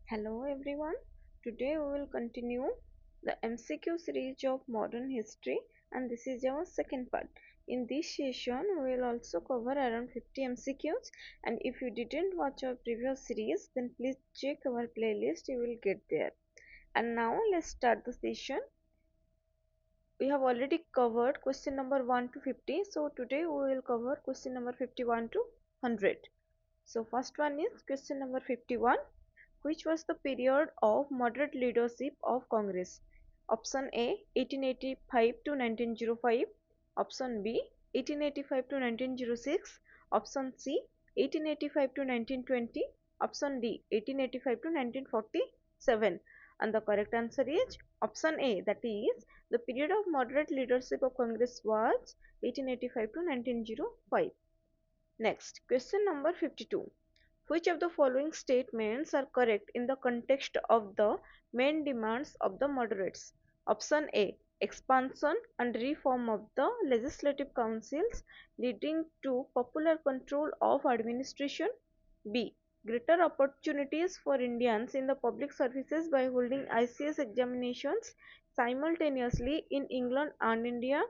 Hello everyone. Today we will continue the MCQ series of modern history and this is our second part. In this session we will also cover around 50 MCQs, and if you didn't watch our previous series then please check our playlist, you will get there. And now let's start the session. We have already covered question number 1 to 50, so today we will cover question number 51 to 100. So first one is question number 51. Which was the period of moderate leadership of Congress? Option A 1885 to 1905, option B 1885 to 1906, option C 1885 to 1920, option D 1885 to 1947. And the correct answer is option A, that is the period of moderate leadership of Congress was 1885 to 1905. Next, question number 52. Which of the following statements are correct in the context of the main demands of the moderates? Option A. Expansion and reform of the legislative councils leading to popular control of administration. B. Greater opportunities for Indians in the public services by holding ICS examinations simultaneously in England and India.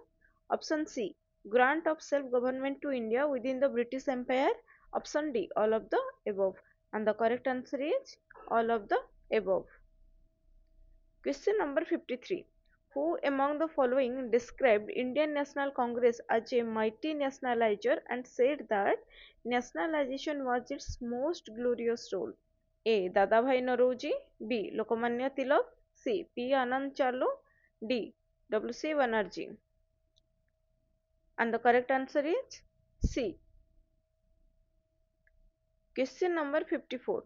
Option C. Grant of self-government to India within the British Empire. Option D. All of the above. And the correct answer is all of the above. Question number 53. Who among the following described Indian National Congress as a mighty nationalizer and said that nationalization was its most glorious role? A. Dadabhai Nauroji, B. Lokmanya Tilak, C. P. Anand Charlo, D. W.C. Banerjee. And the correct answer is C. Question number 54.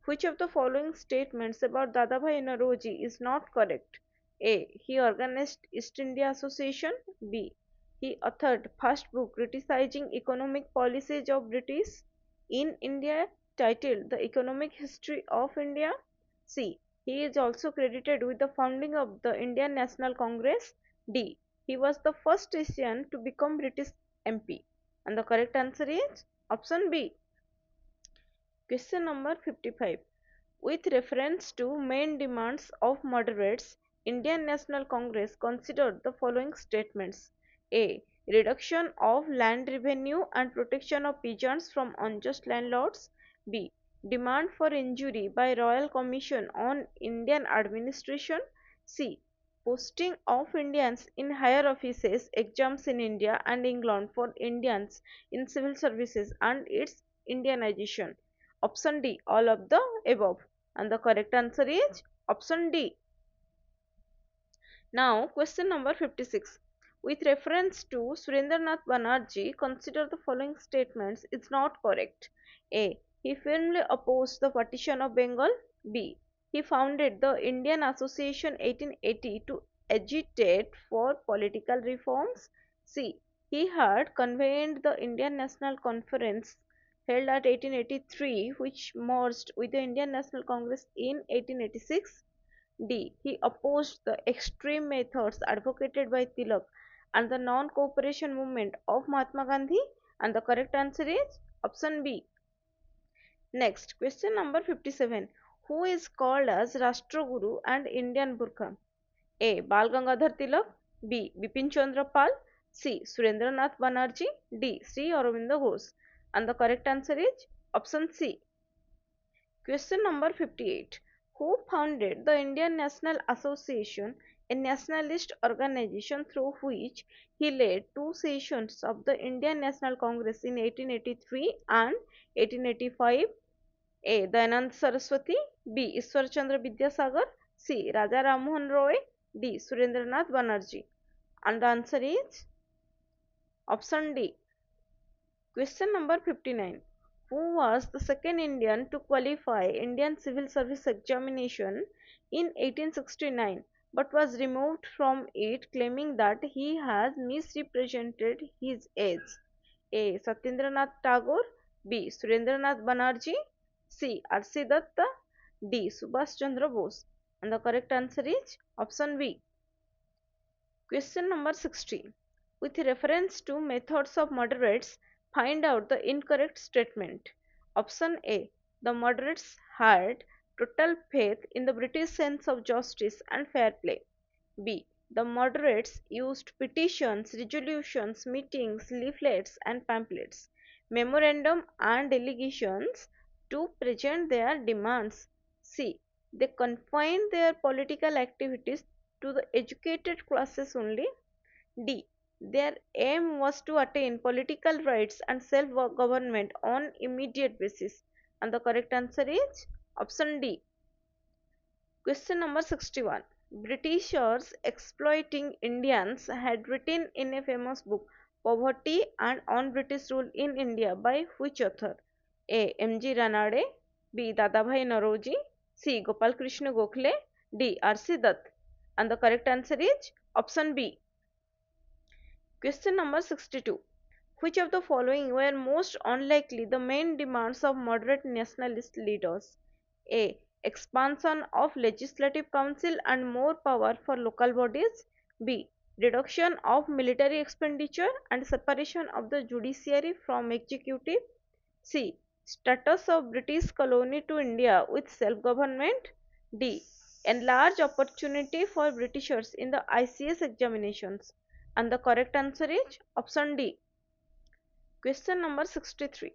Which of the following statements about Dadabhai Nauroji is not correct? A. He organized East India Association. B. He authored first book criticizing economic policies of British in India titled The Economic History of India. C. He is also credited with the founding of the Indian National Congress. D. He was the first Asian to become British MP. And the correct answer is option B. Question number 55. With reference to main demands of moderates, Indian National Congress considered the following statements. A. Reduction of land revenue and protection of peasants from unjust landlords. B. Demand for injury by Royal Commission on Indian Administration. C. Posting of Indians in higher offices, exams in India and England for Indians in civil services and its Indianization. Option D. All of the above. And the correct answer is option D. Now question number 56. With reference to Surendranath Banerjee, consider the following statements is not correct. A. He firmly opposed the partition of Bengal. B. He founded the Indian Association 1880 to agitate for political reforms. C. He had convened the Indian National Conference held at 1883 which merged with the Indian National Congress in 1886. D. He opposed the extreme methods advocated by Tilak and the non-cooperation movement of Mahatma Gandhi, and the correct answer is option B. Next, question number 57. Who is called as Rashtraguru and Indian Burkha? A. Bal Gangadhar Tilak, B. Bipin Chandra Pal, C. Surendranath Banerjee, D. Sri Aurobindo Ghosh. And the correct answer is option C. Question number 58. Who founded the Indian National Association, a nationalist organization through which he led two sessions of the Indian National Congress in 1883 and 1885? A. Dayanand Saraswati, B. Ishwar Chandra Vidyasagar, C. Raja Ram Mohan Roy, D. Surendranath Banerjee. And the answer is option D. Question number 59. Who was the second Indian to qualify Indian Civil Service examination in 1869 but was removed from it claiming that he has misrepresented his age? A. Satyendranath Tagore, B. Surendranath Banerjee, C. R.C. Datta, D. Subhash Chandra Bose. And the correct answer is option B. Question number 60. With reference to methods of moderates, find out the incorrect statement. Option A. The moderates had total faith in the British sense of justice and fair play. B. The moderates used petitions, resolutions, meetings, leaflets, and pamphlets, memorandum, and delegations to present their demands. C. They confined their political activities to the educated classes only. D. Their aim was to attain political rights and self government on immediate basis. And the correct answer is option D. Question number 61. Britishers exploiting Indians had written in a famous book Poverty and On British Rule in India by which author? A. M.G. Ranade, B. Dadabhai Naroji, C. Gopal Krishna Gokhale, D. R.C. Dutt. And the correct answer is option B. Question number 62. Which of the following were most unlikely the main demands of moderate nationalist leaders? A. Expansion of legislative council and more power for local bodies. B. Reduction of military expenditure and separation of the judiciary from executive. C. Status of British colony to India with self-government. D. Enlarge opportunity for Britishers in the ICS examinations. And the correct answer is option D. Question number 63.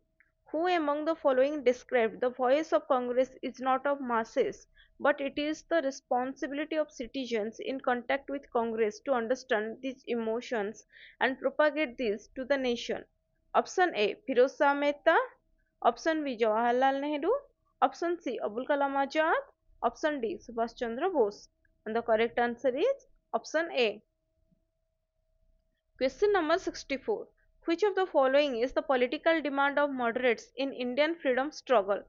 Who among the following described the voice of Congress is not of masses, but it is the responsibility of citizens in contact with Congress to understand these emotions and propagate these to the nation? Option A. Firoz Shah Mehta. Option B. Jawaharlal Nehru. Option C. Abul Kalam Azad. Option D. Subhash Chandra Bose. And the correct answer is option A. Question number 64. Which of the following is the political demand of moderates in Indian freedom struggle?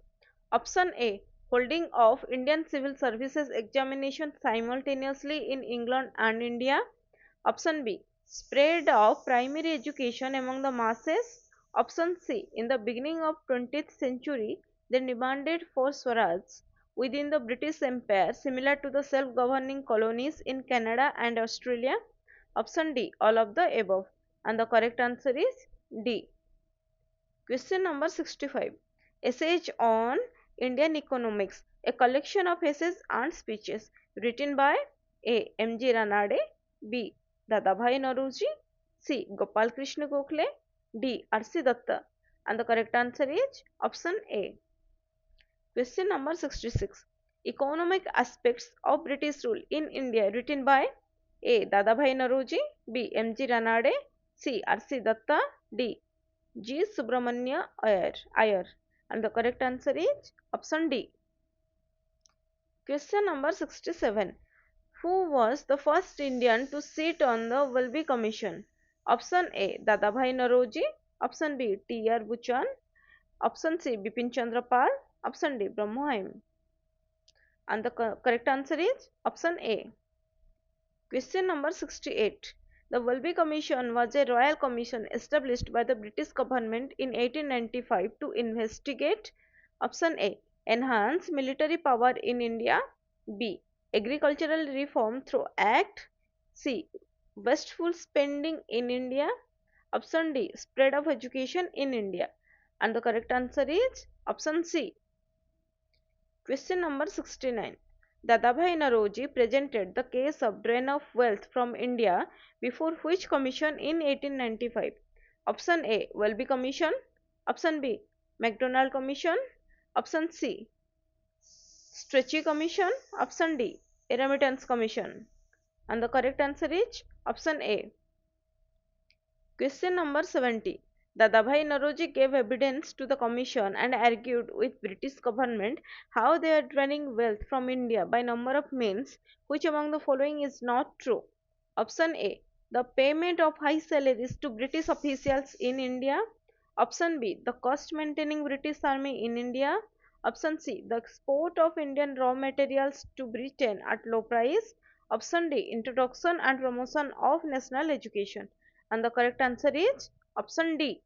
Option A. Holding of Indian civil services examination simultaneously in England and India. Option B. Spread of primary education among the masses. Option C. In the beginning of 20th century, they demanded for Swaraj within the British Empire similar to the self-governing colonies in Canada and Australia. Option D. All of the above. And the correct answer is D. Question number 65. Essays on Indian Economics. A collection of essays and speeches written by A. M.G. Ranade, B. Dadabhai Naoroji, C. Gopal Krishna Gokhale, D. R.C. Datta. And the correct answer is option A. Question number 66. Economic aspects of British rule in India written by A. Dadabhai Naoroji, B. M.G. Ranade, C. R.C. Datta, D. G. Subramanya Iyer. And the correct answer is option D. Question number 67. Who was the first Indian to sit on the Welby Commission? Option A. Dadabhai Naoroji. Option B. T.R. Buchan. Option C. Bipin Chandra Pal. Option D. Brahmohim. And the correct answer is option A. Question number 68. The Welby Commission was a royal commission established by the British government in 1895 to investigate option A. Enhance military power in India. B. Agricultural reform through Act. C. Wasteful spending in India. Option D. Spread of education in India. And the correct answer is option C. Question number 69. Dadabhai Naoroji presented the case of drain of wealth from India before which commission in 1895? Option A. Welby Commission. Option B. MacDonald Commission. Option C. Stretchy Commission. Option D. Remittance Commission. And the correct answer is option A. Question number 70. Dadabhai Naoroji gave evidence to the commission and argued with British government how they are draining wealth from India by number of means. Which among the following is not true? Option A. The payment of high salaries to British officials in India. Option B. The cost maintaining British army in India. Option C. The export of Indian raw materials to Britain at low price. Option D. Introduction and promotion of national education. And the correct answer is option D.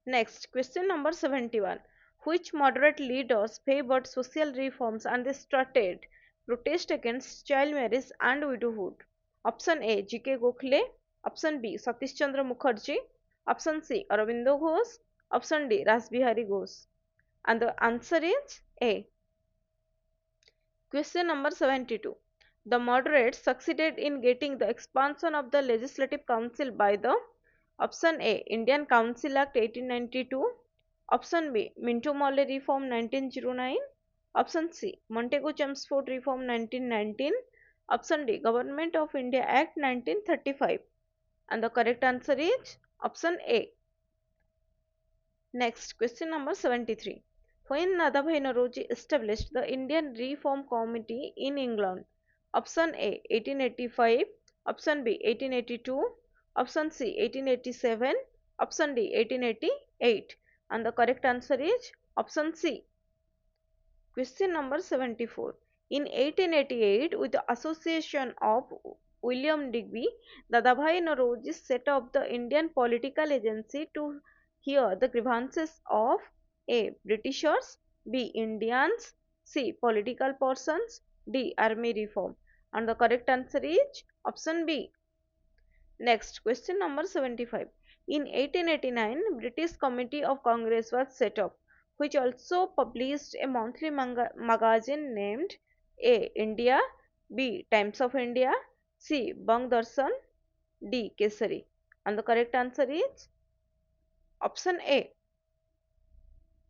Next, question number 71. Which moderate leaders favored social reforms and they started protest against child marriage and widowhood? Option A. G.K. Gokhale. Option B. Satish Chandra Mukherjee. Option C. Aurobindo Ghosh. Option D. Rasbihari Ghosh. And the answer is A. Question number 72. The moderates succeeded in getting the expansion of the Legislative Council by the option A. Indian Council Act 1892, option B. Minto-Morley Reform 1909, option C. Montagu-Chelmsford Reform 1919, option D. Government of India Act 1935. And the correct answer is option A. Next, question number 73. When Nadabhai Nauroji established the Indian Reform Committee in England? Option A 1885, option B 1882, option C 1887, option D 1888. And the correct answer is option C. Question number 74. In 1888, with the association of William Digby, Dadabhai Nauroji set up the Indian Political Agency to hear the grievances of A. Britishers, B. Indians, C. Political persons, D. Army reform. And the correct answer is option B. Next, question number 75. In 1889, British Committee of Congress was set up, which also published a monthly magazine named A. India, B. Times of India, C. Bang Darshan, D. Kesari. And the correct answer is option A.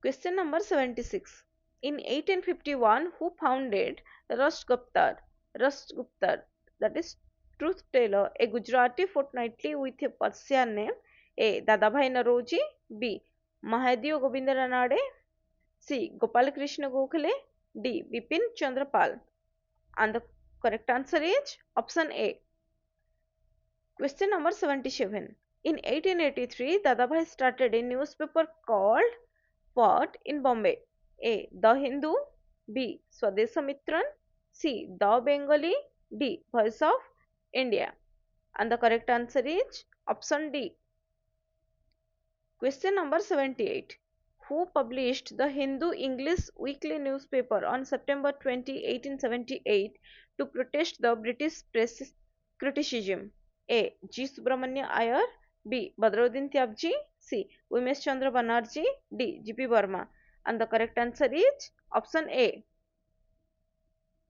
Question number 76. In 1851, who founded Rashguptar? Rashguptar, that is Truth Teller, a Gujarati fortnightly with a Persian name. A. Dadabhai Nauroji, B. Mahadev Govinda Ranade, C. Gopal Krishna Gokhale, D. Bipin Chandra Pal. And the correct answer is option A. Question number 77. In 1883, Dadabhai started a newspaper called what in Bombay? A. The Hindu, B. Swadesamitran, C. The Bengali, D. Voice of India. And the correct answer is option D. Question number 78. Who published the Hindu English weekly newspaper on September 20, 1878 to protest the British press criticism? A. G. Subramanya Iyer, B. Badruddin Tyabji, C. Umesh Chandra Banerjee, D. G.P. Verma. And the correct answer is option A.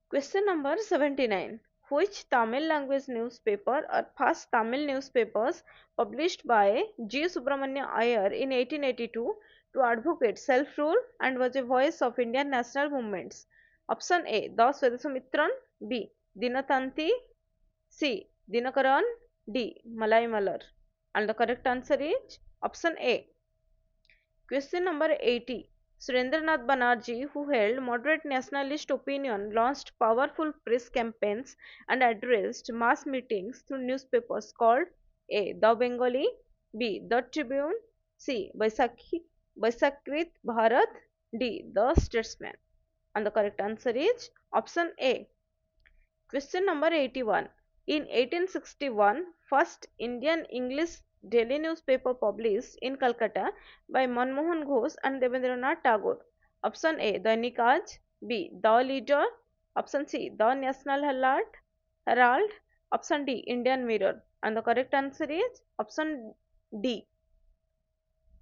Question number 79. Which Tamil language newspaper or first Tamil newspapers published by G. Subramanya Iyer in 1882 to advocate self-rule and was a voice of Indian national movements? Option A. The Swadesamitran, B. Dinatanti, C. Dinakaran, D. Malai Malar. And the correct answer is option A. Question number 80. Surendranath Banerjee, who held moderate nationalist opinion, launched powerful press campaigns and addressed mass meetings through newspapers called A. The Bengali, B. The Tribune, C. Baisakrit Bharat, D. The Statesman. And the correct answer is option A. Question number 81. In 1861, first Indian English daily newspaper published in Calcutta by Manmohan Ghosh and Devendranath Tagore. Option A. Dainik Aaj, B. The Leader, option C. The National Herald, option D. Indian Mirror. And the correct answer is option D.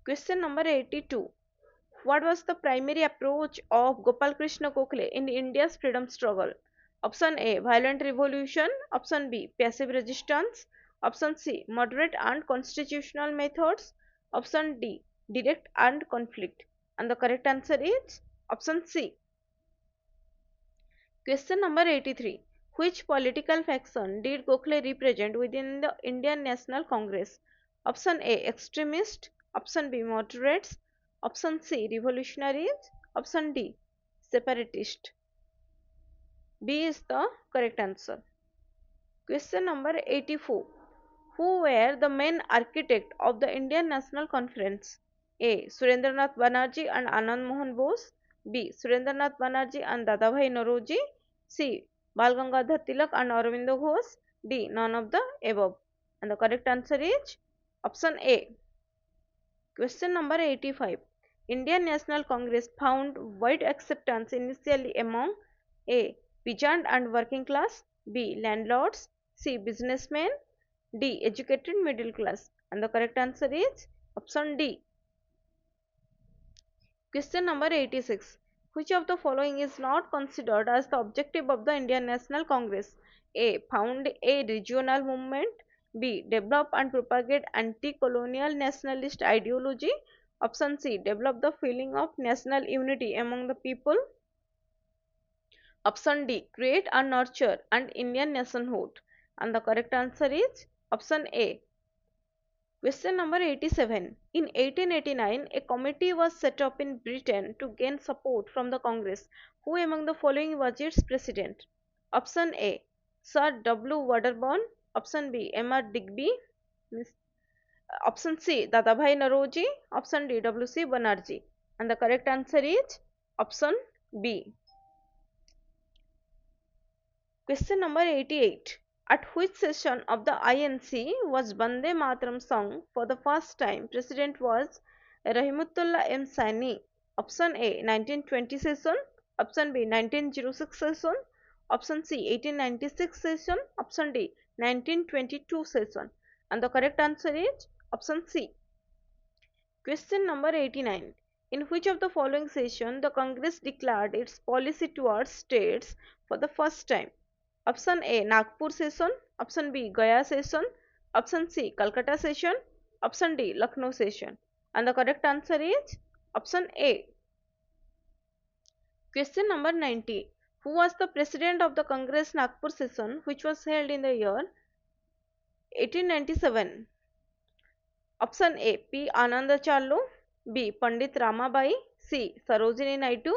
Question number 82. What was the primary approach of Gopal Krishna Gokhale in India's freedom struggle? Option A. Violent revolution. Option B. Passive resistance. Option C. Moderate and constitutional methods. Option D. Direct and conflict. And the correct answer is option C. Question number 83. Which political faction did Gokhale represent within the Indian National Congress? Option A. Extremist. Option B. Moderates. Option C. Revolutionaries. Option D. Separatist. B is the correct answer. Question number 84. Who were the main architect of the Indian National Conference? A. Surendranath Banerjee and Anand Mohan Bose, B. Surendranath Banerjee and Dadabhai Nauroji, C. Bal Gangadhar Tilak and Aurobindo Ghosh, D. None of the above. And the correct answer is option A. Question number 85. Indian National Congress found wide acceptance initially among A. Peasant and working class, B. Landlords, C. Businessmen, D. Educated middle class. And the correct answer is option D. Question number 86. Which of the following is not considered as the objective of the Indian National Congress? A. Found a regional movement. B. Develop and propagate anti-colonial nationalist ideology. Option C. Develop the feeling of national unity among the people. Option D. Create and nurture an Indian nationhood. And the correct answer is option A. Question number 87. In 1889, a committee was set up in Britain to gain support from the Congress. Who among the following was its president? Option A. Sir W. Waterburn. Option B. M.R. Digby. Option C. Dadabhai Naroji. Option D. W.C. Banerjee. And the correct answer is option B. Question number 88. At which session of the INC was Bande Mataram sung for the first time? President was Rahimutullah M. Saini. Option A 1920 session. Option B 1906 session. Option C 1896 session. Option D 1922 session. And the correct answer is option C. Question number 89. In which of the following session the Congress declared its policy towards states for the first time? Option A Nagpur session, option B Gaya session, option C Calcutta session, option D Lucknow session. And the correct answer is option A. Question number 90. Who was the president of the Congress Nagpur session which was held in the year 1897? Option A P Anandacharlu, B Pandit Ramabai, C Sarojini Naidu,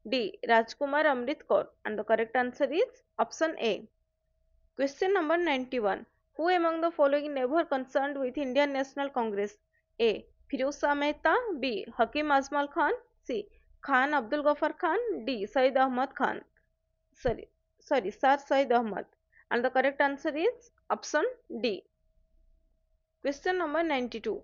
D Rajkumar Amrit Kaur. And the correct answer is option A. Question number 91. Who among the following never concerned with Indian National Congress? A. Firoz Shah Mehta, B. Hakim Azmal Khan, C. Khan Abdul Ghaffar Khan, D. Said Ahmad Khan. Sir Said Ahmad. And the correct answer is option D. Question number 92.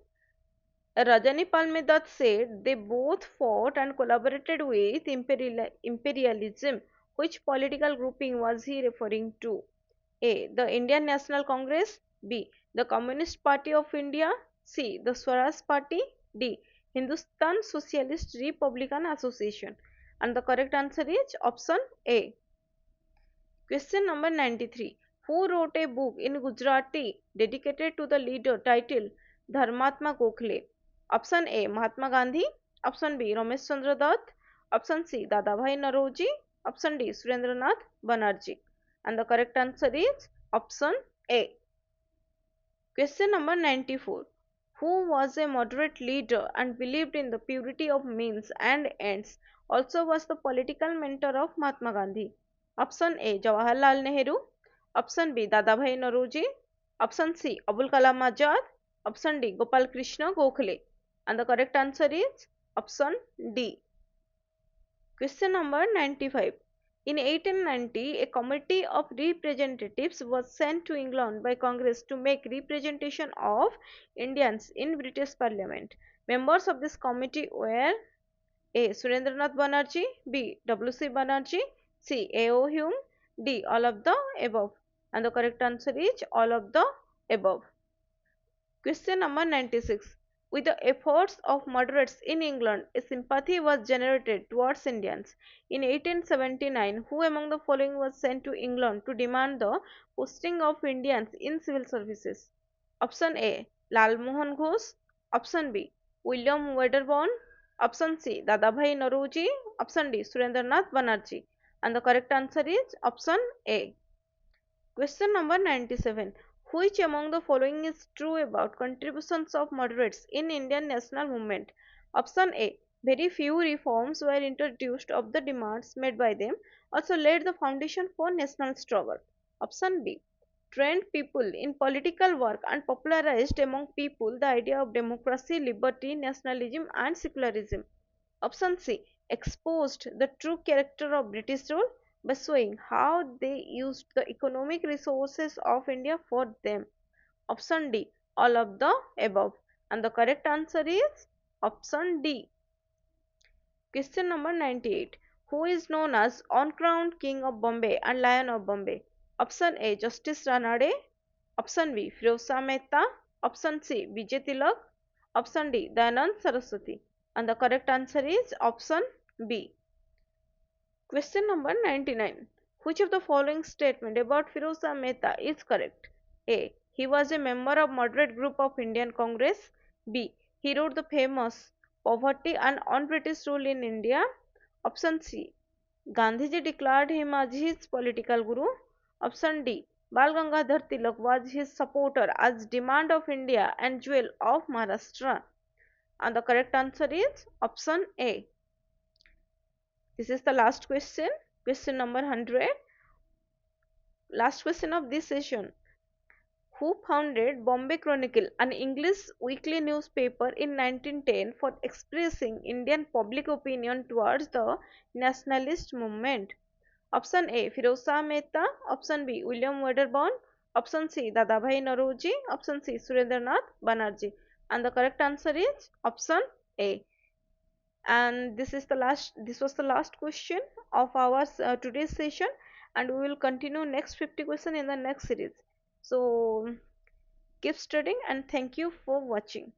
Rajani Palmedat said they both fought and collaborated with imperialism. Which political grouping was he referring to? A. The Indian National Congress. B. The Communist Party of India. C. The Swaraj Party. D. Hindustan Socialist Republican Association. And the correct answer is option A. Question number 93. Who wrote a book in Gujarati dedicated to the leader titled Dharmatma Gokhale? Option A. Mahatma Gandhi. Option B. Ramesh Chandra Dutt. Option C. Dadabhai Naroji. Option D. Surendranath Banerjee. And the correct answer is option A. Question number 94. Who was a moderate leader and believed in the purity of means and ends, also was the political mentor of Mahatma Gandhi? Option A. Jawaharlal Nehru. Option B. Dadabhai Naroji. Option C. Abul Kalam Azad. Option D. Gopal Krishna Gokhale. And the correct answer is option D. Question number 95. In 1890, a committee of representatives was sent to England by Congress to make representation of Indians in British Parliament. Members of this committee were A. Surendranath Banerjee, B. W.C. Banerjee, C. A.O. Hume, D. All of the above. And the correct answer is all of the above. Question number 96. With the efforts of moderates in England, a sympathy was generated towards Indians. In 1879, who among the following was sent to England to demand the posting of Indians in civil services? Option A. Lal Mohan Ghosh. Option B. William Wedderburn. Option C. Dadabhai Naroji. Option D. Surendranath Banerjee. And the correct answer is option A. Question number 97. Which among the following is true about contributions of moderates in Indian national movement? Option A. Very few reforms were introduced of the demands made by them, also laid the foundation for national struggle. Option B. Trained people in political work and popularized among people the idea of democracy, liberty, nationalism and secularism. Option C. Exposed the true character of British rule by showing how they used the economic resources of India for them. Option D. All of the above. And the correct answer is option D. Question number 98. Who is known as uncrowned King of Bombay and Lion of Bombay? Option A. Justice Ranade. Option B. Firoz Shah Mehta. Option C. Vijay Tilak. Option D. Dayanand Saraswati. And the correct answer is option B. Question number 99. Which of the following statement about Firoza Mehta is correct? A. He was a member of moderate group of Indian Congress. B. He wrote the famous Poverty and Un-British Rule in India. Option C. Gandhiji declared him as his political guru. Option D. Bal Gangadhar Tilak was his supporter as demand of India and jewel of Maharashtra. And the correct answer is option A. This is the last question. Question number 100. Last question of this session. Who founded Bombay Chronicle, an English weekly newspaper in 1910 for expressing Indian public opinion towards the nationalist movement? Option A. Firoz Shah Mehta. Option B. William Wedderburn. Option C. Dadabhai Naoroji. Option C. Surendranath Banerjee. And the correct answer is option A. And this was the last question of our today's session, and we will continue next 50 question in the next series. So keep studying and thank you for watching.